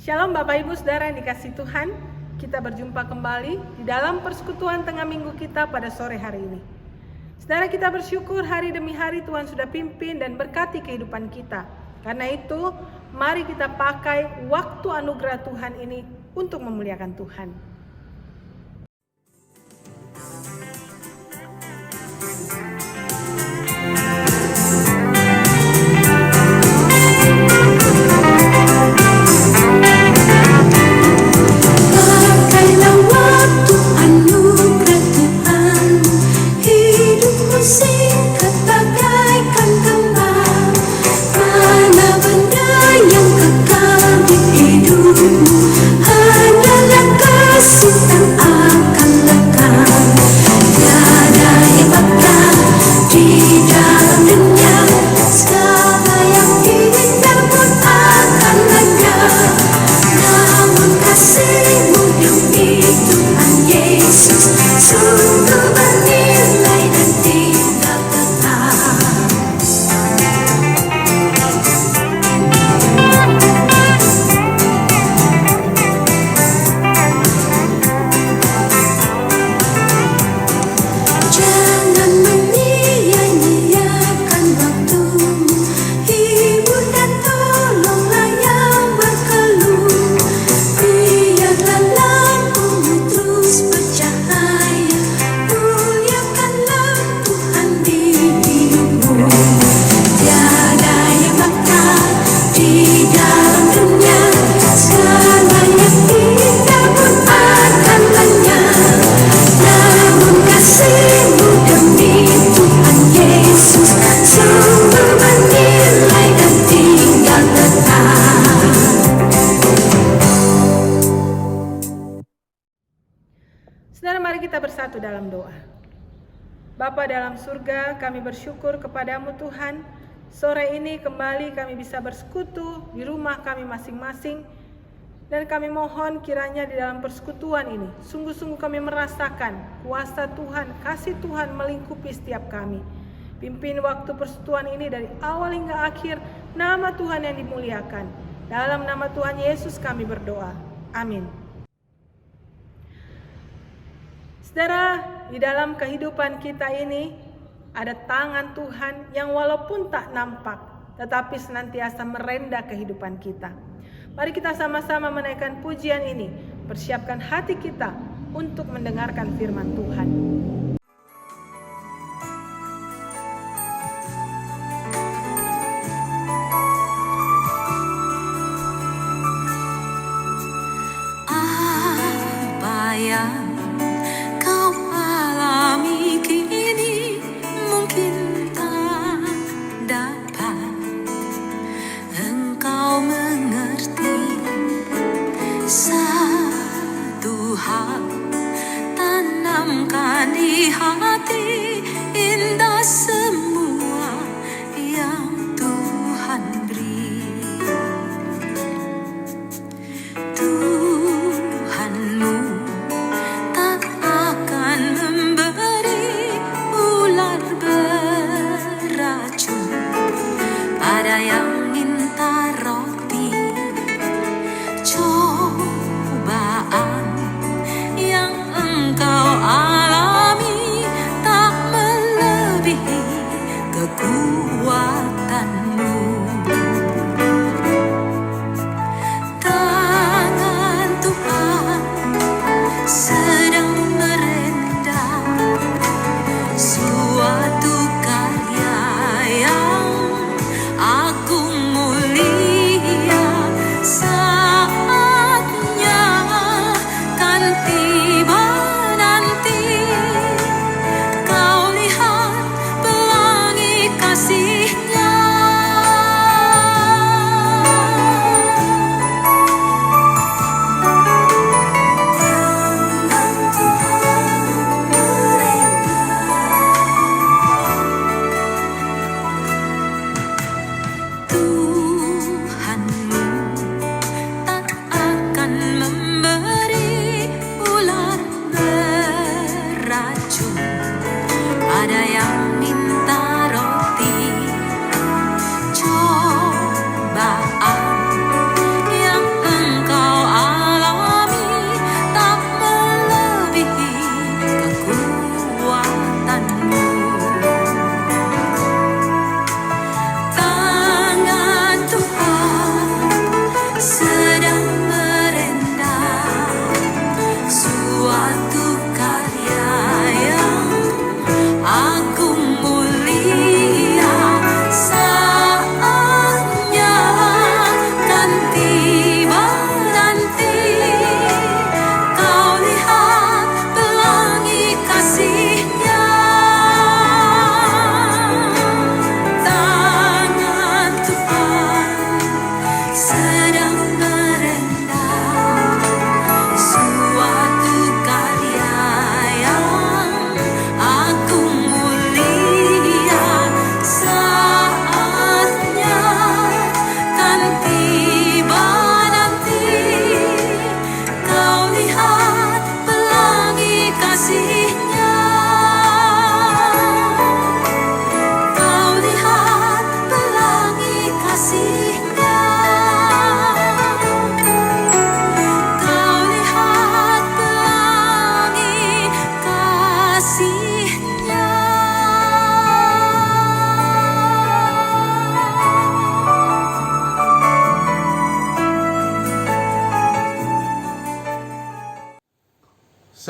Shalom Bapak Ibu Saudara yang dikasihi Tuhan. Kita berjumpa kembali di dalam persekutuan tengah minggu kita pada sore hari ini. Saudara, kita bersyukur hari demi hari Tuhan sudah pimpin dan berkati kehidupan kita. Karena itu, mari kita pakai waktu anugerah Tuhan ini untuk memuliakan Tuhan. Dalam doa. Bapa dalam surga, kami bersyukur kepadamu Tuhan. Sore ini kembali kami bisa bersekutu di rumah kami masing-masing. Dan kami mohon kiranya di dalam persekutuan ini, sungguh-sungguh kami merasakan kuasa Tuhan, kasih Tuhan melingkupi setiap kami. Pimpin waktu persekutuan ini dari awal hingga akhir, nama Tuhan yang dimuliakan. Dalam nama Tuhan Yesus kami berdoa. Amin. Saudara, di dalam kehidupan kita ini ada tangan Tuhan yang walaupun tak nampak, tetapi senantiasa merenda kehidupan kita. Mari kita sama-sama menaikkan pujian ini, persiapkan hati kita untuk mendengarkan firman Tuhan. Apa yang tanamkan di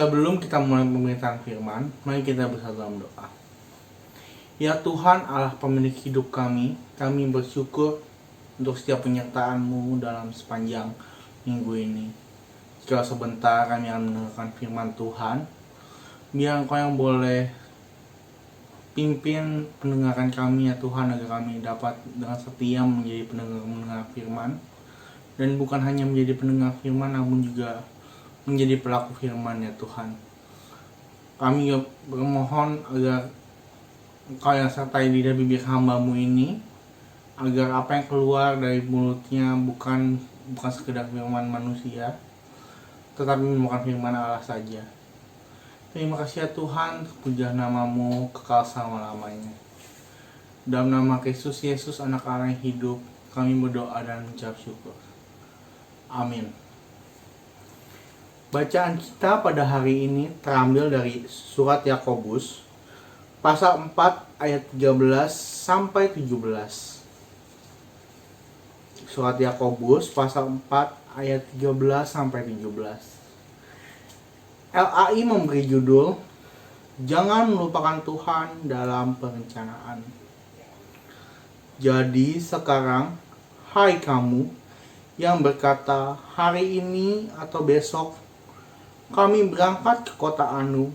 Sebelum kita mulai pemberitaan firman, mari kita bersatu dalam doa. Ya Tuhan Allah pemilik hidup kami bersyukur untuk setiap penyertaan-Mu dalam sepanjang minggu ini. Jika sebentar kami akan mendengarkan firman Tuhan, biar Engkau yang boleh pimpin pendengaran kami ya Tuhan, agar kami dapat dengan setia menjadi pendengar firman, dan bukan hanya menjadi pendengar firman namun juga menjadi pelaku firman ya Tuhan. Kami bermohon agar Engkau yang sertai lidah bibir hamba-Mu ini, agar apa yang keluar dari mulutnya bukan sekedar firman manusia, tetapi merupakan firman Allah saja. Terima kasih ya Tuhan, puja nama-Mu kekal selama-lamanya. Dalam nama Kristus Yesus, anak Allah yang hidup, kami berdoa dan mengucap syukur. Amin. Bacaan kita pada hari ini terambil dari surat Yakobus pasal 4 ayat 13 sampai 17. Surat Yakobus pasal 4 ayat 13 sampai 17. LAI memberi judul Jangan melupakan Tuhan dalam perencanaan. Jadi sekarang, hai kamu yang berkata hari ini atau besok kami berangkat ke kota Anu,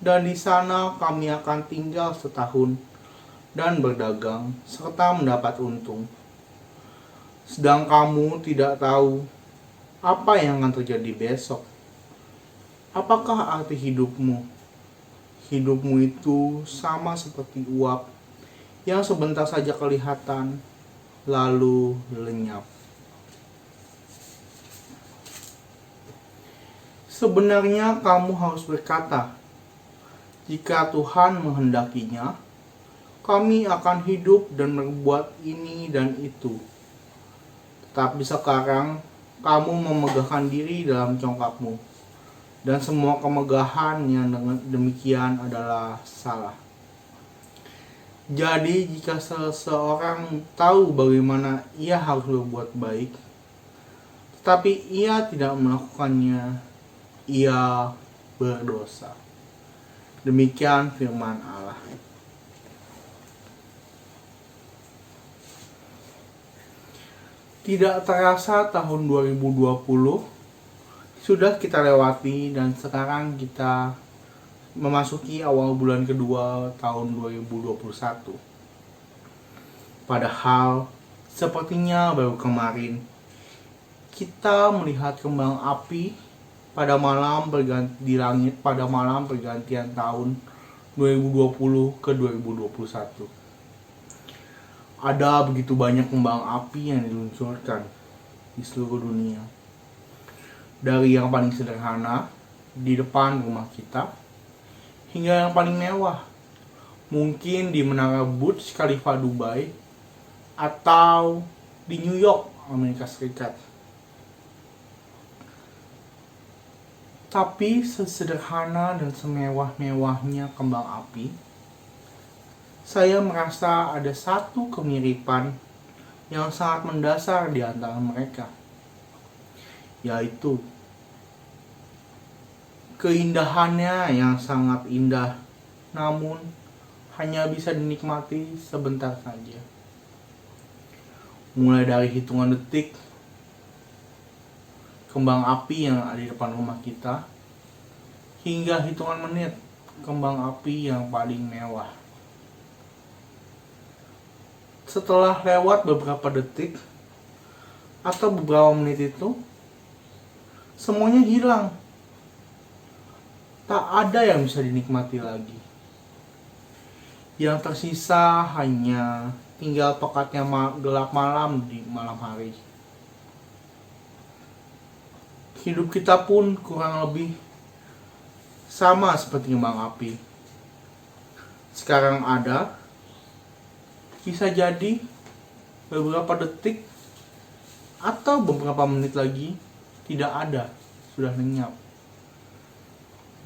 dan di sana kami akan tinggal setahun dan berdagang serta mendapat untung. Sedang kamu tidak tahu apa yang akan terjadi besok. Apakah arti hidupmu? Hidupmu itu sama seperti uap yang sebentar saja kelihatan lalu lenyap. Sebenarnya kamu harus berkata, jika Tuhan menghendakinya, kami akan hidup dan berbuat ini dan itu. Tetapi sekarang kamu memegahkan diri dalam congkakmu, dan semua kemegahan yang demikian adalah salah. Jadi jika seseorang tahu bagaimana ia harus berbuat baik, tetapi ia tidak melakukannya, ia berdosa. Demikian firman Allah. Tidak terasa tahun 2020 sudah kita lewati, dan sekarang kita memasuki awal bulan kedua tahun 2021. Padahal sepertinya baru kemarin kita melihat kembang api pada malam di langit pada malam pergantian tahun 2020 ke 2021. Ada begitu banyak kembang api yang diluncurkan di seluruh dunia. Dari yang paling sederhana di depan rumah kita hingga yang paling mewah, mungkin di Menara Burj Khalifa Dubai atau di New York, Amerika Serikat. Tapi sesederhana dan semewah-mewahnya kembang api, saya merasa ada satu kemiripan yang sangat mendasar di antara mereka, yaitu keindahannya yang sangat indah, namun hanya bisa dinikmati sebentar saja. Mulai dari hitungan detik kembang api yang ada di depan rumah kita, hingga hitungan menit kembang api yang paling mewah. Setelah lewat beberapa detik atau beberapa menit itu, semuanya hilang. Tak ada yang bisa dinikmati lagi. Yang tersisa hanya tinggal pekatnya gelap malam di malam hari. Hidup kita pun kurang lebih sama seperti kembang api. Sekarang ada, bisa jadi beberapa detik atau beberapa menit lagi tidak ada, sudah lenyap.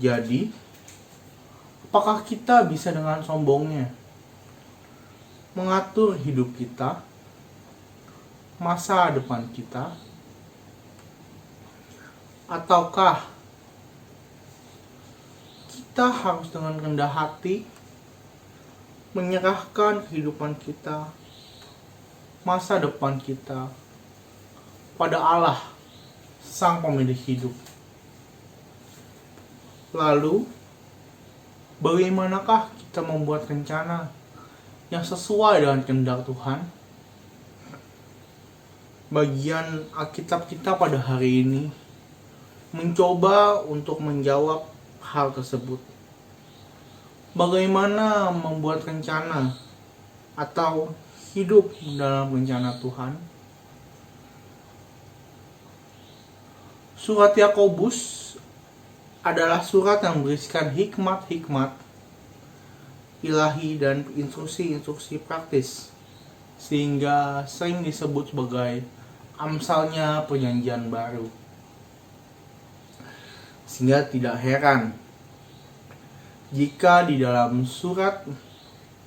Jadi, apakah kita bisa dengan sombongnya mengatur hidup kita, masa depan kita, ataukah kita harus dengan rendah hati menyerahkan kehidupan kita, masa depan kita pada Allah, Sang Pemilik hidup. Lalu, bagaimanakah kita membuat rencana yang sesuai dengan kehendak Tuhan? Bagian Alkitab kita pada hari ini mencoba untuk menjawab hal tersebut. Bagaimana membuat rencana atau hidup dalam rencana Tuhan? Surat Yakobus adalah surat yang berisikan hikmat-hikmat ilahi dan instruksi-instruksi praktis, sehingga sering disebut sebagai amsalnya perjanjian baru. Sehingga tidak heran jika di dalam surat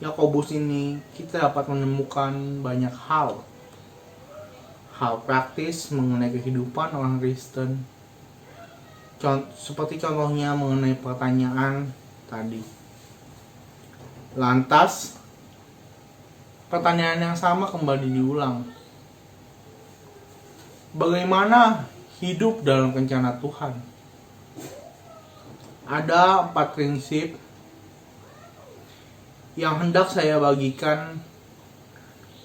Yakobus ini kita dapat menemukan banyak hal praktis mengenai kehidupan orang Kristen. Seperti contohnya mengenai pertanyaan tadi. Lantas, pertanyaan yang sama kembali diulang. Bagaimana hidup dalam rencana Tuhan? Ada 4 prinsip yang hendak saya bagikan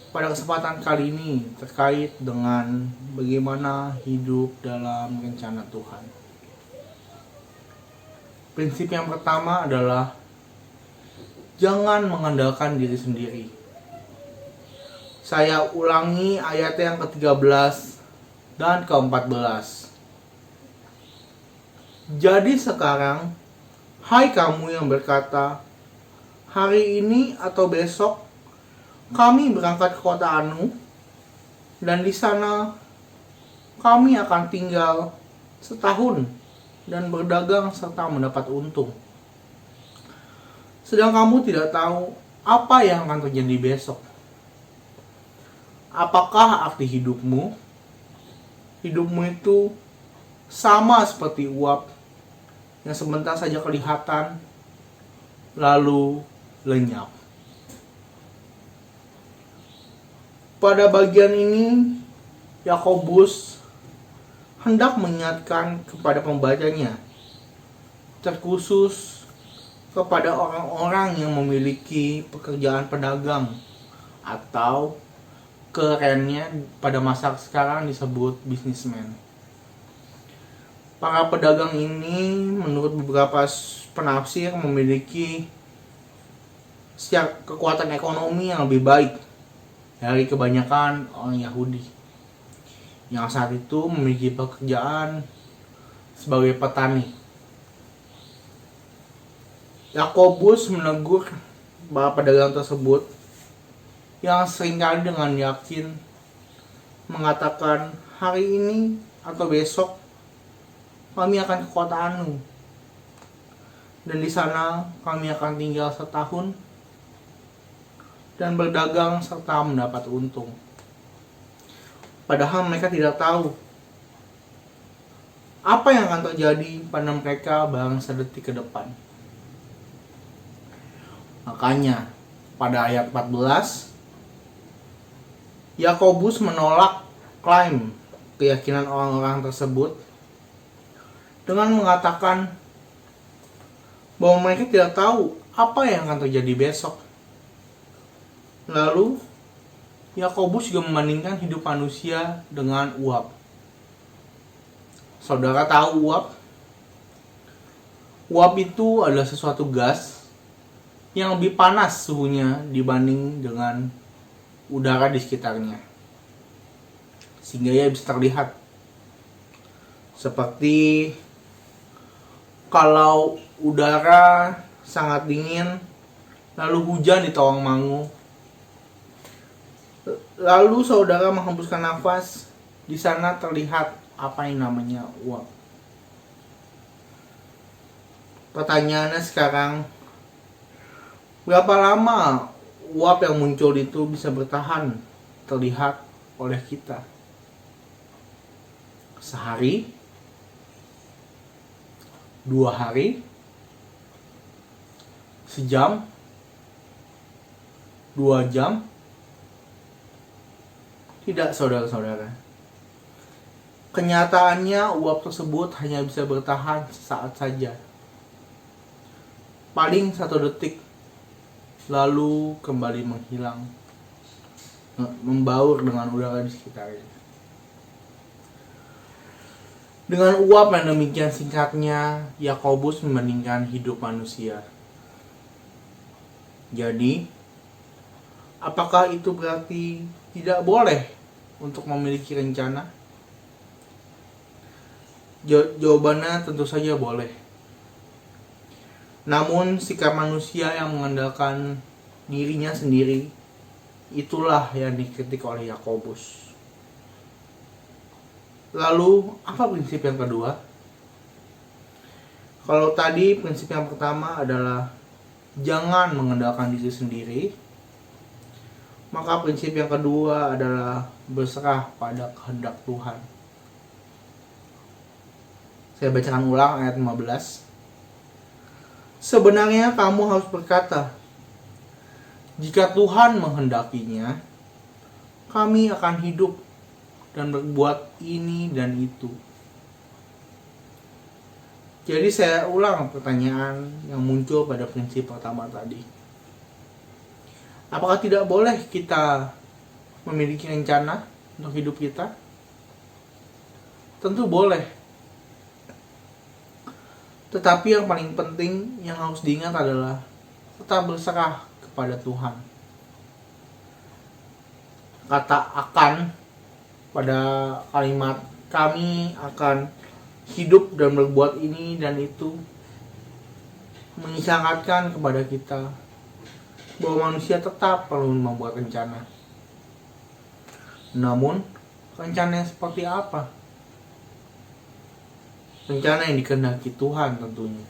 pada kesempatan kali ini terkait dengan bagaimana hidup dalam rencana Tuhan. Prinsip yang pertama adalah jangan mengandalkan diri sendiri. Saya ulangi ayat yang ke-13 dan ke-14. Jadi sekarang, hai kamu yang berkata, hari ini atau besok kami berangkat ke kota Anu, dan di sana kami akan tinggal setahun dan berdagang serta mendapat untung. Sedang kamu tidak tahu apa yang akan terjadi besok. Apakah arti hidupmu? Hidupmu itu sama seperti uap yang sebentar saja kelihatan, lalu lenyap. Pada bagian ini, Yakobus hendak mengingatkan kepada pembacanya, terkhusus kepada orang-orang yang memiliki pekerjaan pedagang atau kerennya pada masa sekarang disebut businessman. Para pedagang ini menurut beberapa penafsir memiliki kekuatan ekonomi yang lebih baik dari kebanyakan orang Yahudi yang saat itu memiliki pekerjaan sebagai petani. Yakobus menegur para pedagang tersebut yang seringkali dengan yakin mengatakan hari ini atau besok kami akan ke kota Anu, dan di sana kami akan tinggal setahun dan berdagang serta mendapat untung. Padahal mereka tidak tahu apa yang akan terjadi pada mereka barang sedetik ke depan. Makanya pada ayat 14 Yakobus menolak klaim keyakinan orang-orang tersebut dengan mengatakan bahwa mereka tidak tahu apa yang akan terjadi besok. Lalu Yakobus juga membandingkan hidup manusia dengan uap. Saudara tahu uap? Uap itu adalah sesuatu gas yang lebih panas suhunya dibanding dengan udara di sekitarnya, sehingga ia bisa terlihat seperti kalau udara sangat dingin lalu hujan di Tawangmangu, lalu saudara menghembuskan nafas, di sana terlihat apa yang namanya uap. Pertanyaannya sekarang, berapa lama uap yang muncul itu bisa bertahan terlihat oleh kita? Sehari? 2 hari? sejam, 2 jam? Tidak, saudara-saudara. Kenyataannya uap tersebut hanya bisa bertahan sesaat saja. Paling 1 detik, lalu kembali menghilang, membaur dengan udara di sekitarnya. Dengan uap yang demikian singkatnya, Yakobus membandingkan hidup manusia. Jadi, apakah itu berarti tidak boleh untuk memiliki rencana? Jawabannya tentu saja boleh. Namun sikap manusia yang mengandalkan dirinya sendiri, itulah yang dikritik oleh Yakobus. Lalu, apa prinsip yang kedua? Kalau tadi prinsip yang pertama adalah jangan mengandalkan diri sendiri, maka prinsip yang kedua adalah berserah pada kehendak Tuhan. Saya bacakan ulang ayat 15. Sebenarnya kamu harus berkata, jika Tuhan menghendakinya, kami akan hidup dan berbuat ini dan itu. Jadi saya ulang pertanyaan yang muncul pada prinsip pertama tadi. Apakah tidak boleh kita memiliki rencana untuk hidup kita? Tentu boleh. Tetapi yang paling penting yang harus diingat adalah tetap berserah kepada Tuhan. Kata akan pada kalimat kami akan hidup dan berbuat ini dan itu mengisyaratkan kepada kita bahwa manusia tetap perlu membuat rencana. Namun, rencana yang seperti apa? Rencana yang dikehendaki Tuhan tentunya.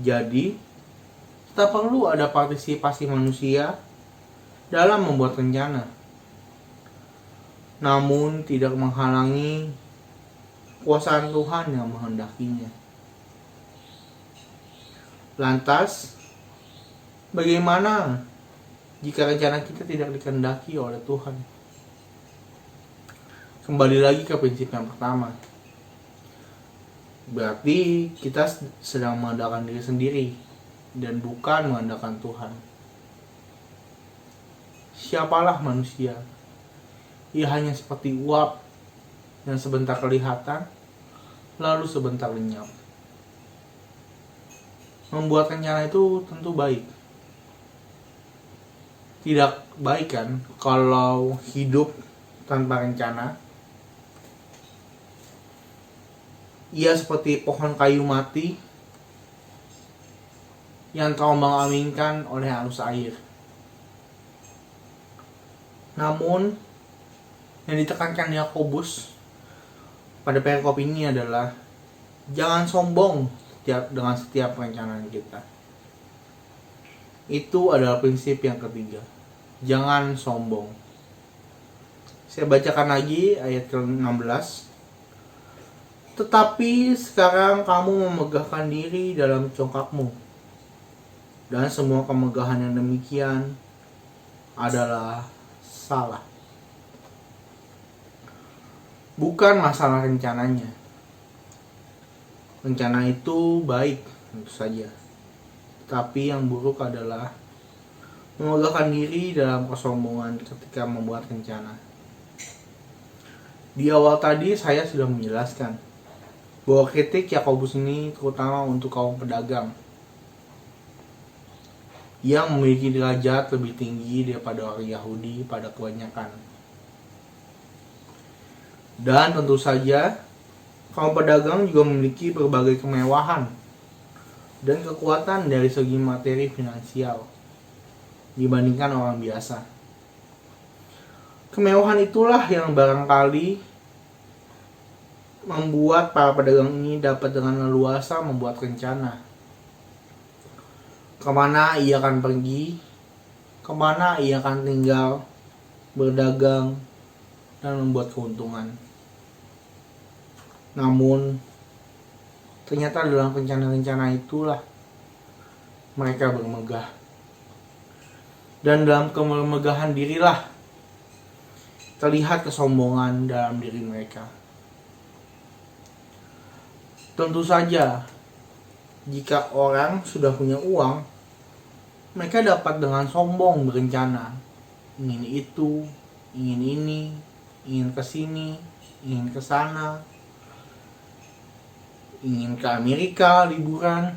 Jadi, tak perlu ada partisipasi manusia dalam membuat rencana. Namun, tidak menghalangi kuasa Tuhan yang menghendakinya. Lantas, bagaimana jika rencana kita tidak dikehendaki oleh Tuhan? Kembali lagi ke prinsip yang pertama. Berarti kita sedang mengandalkan diri sendiri dan bukan mengandalkan Tuhan. Siapalah manusia? Ia hanya seperti uap yang sebentar kelihatan, lalu sebentar lenyap. Membuat rencana itu tentu baik. Tidak baik kan kalau hidup tanpa rencana? Ia seperti pohon kayu mati yang terombang-ambingkan oleh arus air. Namun, yang ditekankan Yakobus pada perikop ini adalah jangan sombong dengan setiap perencanaan kita. Itu adalah prinsip yang ketiga. Jangan sombong. Saya bacakan lagi ayat ke-16. Tetapi sekarang kamu memegahkan diri dalam congkakmu, dan semua kemegahan yang demikian adalah salah. Bukan masalah rencananya. Rencana itu baik tentu saja. Tapi yang buruk adalah memegahkan diri dalam kesombongan ketika membuat rencana. Di awal tadi saya sudah menjelaskan bahwa kritik Yakobus ini terutama untuk kaum pedagang yang memiliki derajat lebih tinggi daripada orang Yahudi pada kebanyakan. Dan tentu saja kaum pedagang juga memiliki berbagai kemewahan dan kekuatan dari segi materi finansial dibandingkan orang biasa. Kemewahan itulah yang barangkali membuat para pedagang ini dapat dengan leluasa membuat rencana. Kemana ia akan pergi, kemana ia akan tinggal, berdagang, dan membuat keuntungan. Namun, ternyata dalam rencana-rencana itulah mereka bermegah. Dan dalam kemegahan dirilah terlihat kesombongan dalam diri mereka. Tentu saja, jika orang sudah punya uang, mereka dapat dengan sombong berencana. Ingin itu, ingin ini, ingin ke sini, ingin ke sana, ingin ke Amerika liburan,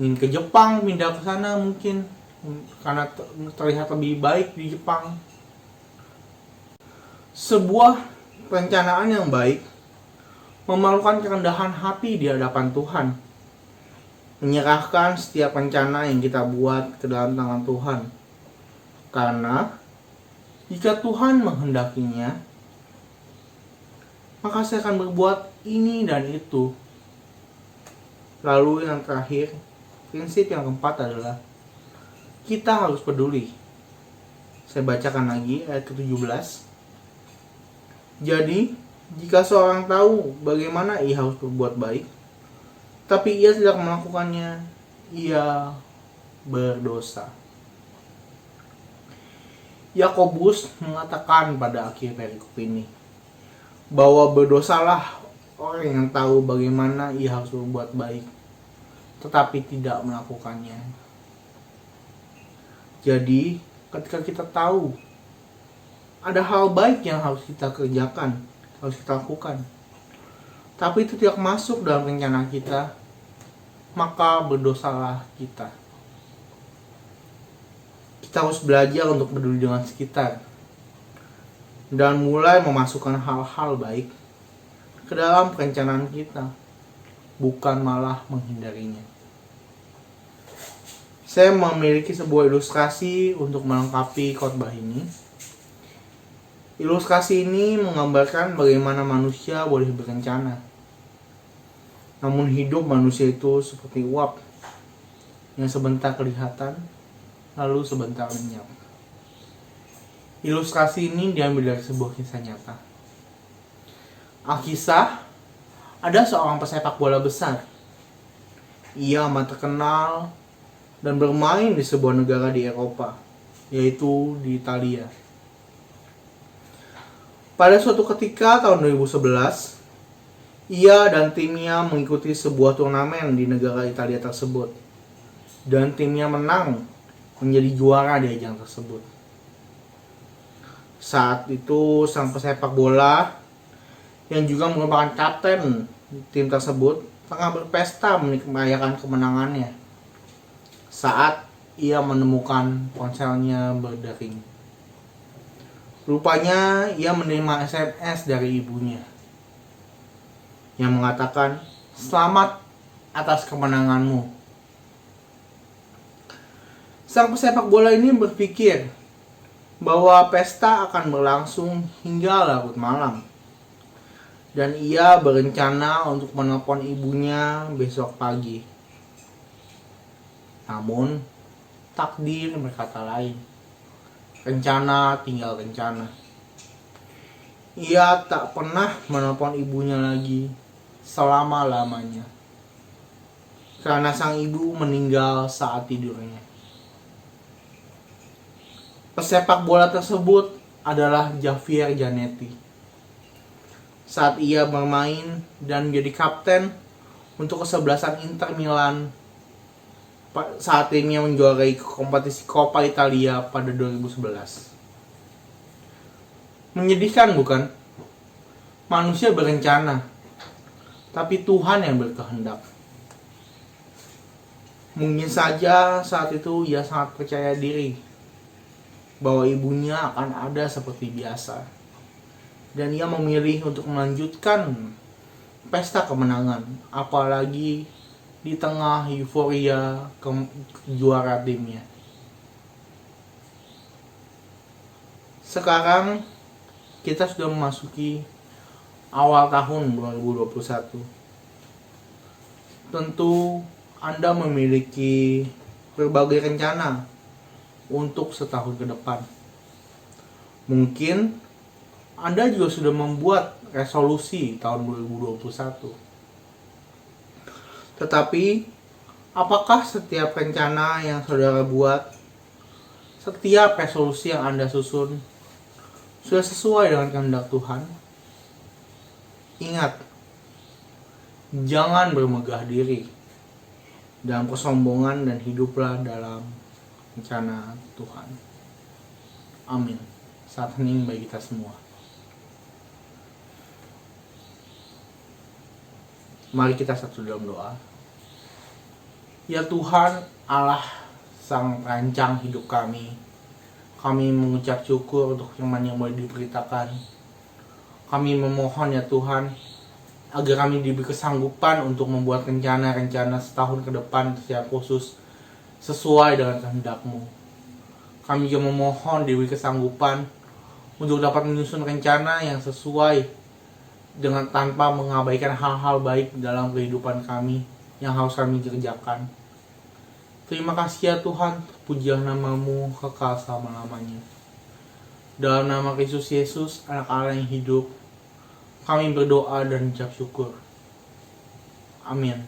ingin ke Jepang pindah ke sana mungkin karena terlihat lebih baik di Jepang. Sebuah perencanaan yang baik memerlukan kerendahan hati di hadapan Tuhan, menyerahkan setiap rencana yang kita buat ke dalam tangan Tuhan. Karena jika Tuhan menghendakinya, maka saya akan berbuat ini dan itu. Lalu yang terakhir, prinsip yang keempat adalah kita harus peduli. Saya bacakan lagi ayat ke-17. Jadi, jika seorang tahu bagaimana ia harus berbuat baik, tapi ia tidak melakukannya, ia berdosa. Yakobus mengatakan pada akhir perikop ini bahwa berdosalah orang yang tahu bagaimana ia harus berbuat baik, tetapi tidak melakukannya. Jadi, ketika kita tahu ada hal baik yang harus kita kerjakan, harus kita lakukan, tapi itu tidak masuk dalam rencana kita, maka berdosalah kita. Kita harus belajar untuk peduli dengan sekitar dan mulai memasukkan hal-hal baik ke dalam perencanaan kita, bukan malah menghindarinya. Saya memiliki sebuah ilustrasi untuk melengkapi khotbah ini. Ilustrasi ini menggambarkan bagaimana manusia boleh berencana. Namun hidup manusia itu seperti uap yang sebentar kelihatan, lalu sebentar lenyap. Ilustrasi ini diambil dari sebuah kisah nyata. Alkisah, ada seorang pesepak bola besar. Ia amat terkenal dan bermain di sebuah negara di Eropa, yaitu di Italia. Pada suatu ketika tahun 2011, ia dan timnya mengikuti sebuah turnamen di negara Italia tersebut. Dan timnya menang, menjadi juara di ajang tersebut. Saat itu sang pesepak bola yang juga merupakan kapten tim tersebut tengah berpesta merayakan kemenangannya saat ia menemukan ponselnya berdering. Rupanya ia menerima SMS dari ibunya yang mengatakan, "Selamat atas kemenanganmu." Sang pesepak bola ini berpikir bahwa pesta akan berlangsung hingga larut malam. Dan ia berencana untuk menelpon ibunya besok pagi. Namun, takdir berkata lain. Rencana tinggal rencana. Ia tak pernah menelpon ibunya lagi selama-lamanya. Karena sang ibu meninggal saat tidurnya. Pesepak bola tersebut adalah Javier Zanetti. Saat ia bermain dan menjadi kapten untuk kesebelasan Inter Milan saat timnya menjuarai kompetisi Coppa Italia pada 2011. Menyedihkan bukan? Manusia berencana, tapi Tuhan yang berkehendak. Mungkin saja saat itu ia sangat percaya diri bahwa ibunya akan ada seperti biasa. Dan ia memilih untuk melanjutkan pesta kemenangan, apalagi di tengah euforia juara timnya. Sekarang kita sudah memasuki awal tahun 2021. Tentu Anda memiliki berbagai rencana untuk setahun ke depan. Mungkin Anda juga sudah membuat resolusi tahun 2021. Tetapi Apakah setiap rencana yang saudara buat, setiap resolusi yang Anda susun, sudah sesuai dengan kehendak Tuhan? Ingat, jangan bermegah diri dalam kesombongan dan hiduplah dalam rencana Tuhan. Amin. Saat hening bagi kita semua. Mari kita satu dalam doa. Ya Tuhan, Allah Sang Perancang hidup kami mengucap syukur untuk firman yang boleh diberitakan. Kami memohon ya Tuhan, agar kami diberi kesanggupan untuk membuat rencana-rencana setahun ke depan secara khusus sesuai dengan kehendak-Mu. Kami juga memohon diberi kesanggupan untuk dapat menyusun rencana yang sesuai dengan tanpa mengabaikan hal-hal baik dalam kehidupan kami yang harus kami kerjakan. Terima kasih ya Tuhan, pujilah nama-Mu kekal selama-lamanya. Dalam nama Kristus Yesus, Anak Allah yang hidup, kami berdoa dan ucap syukur. Amin.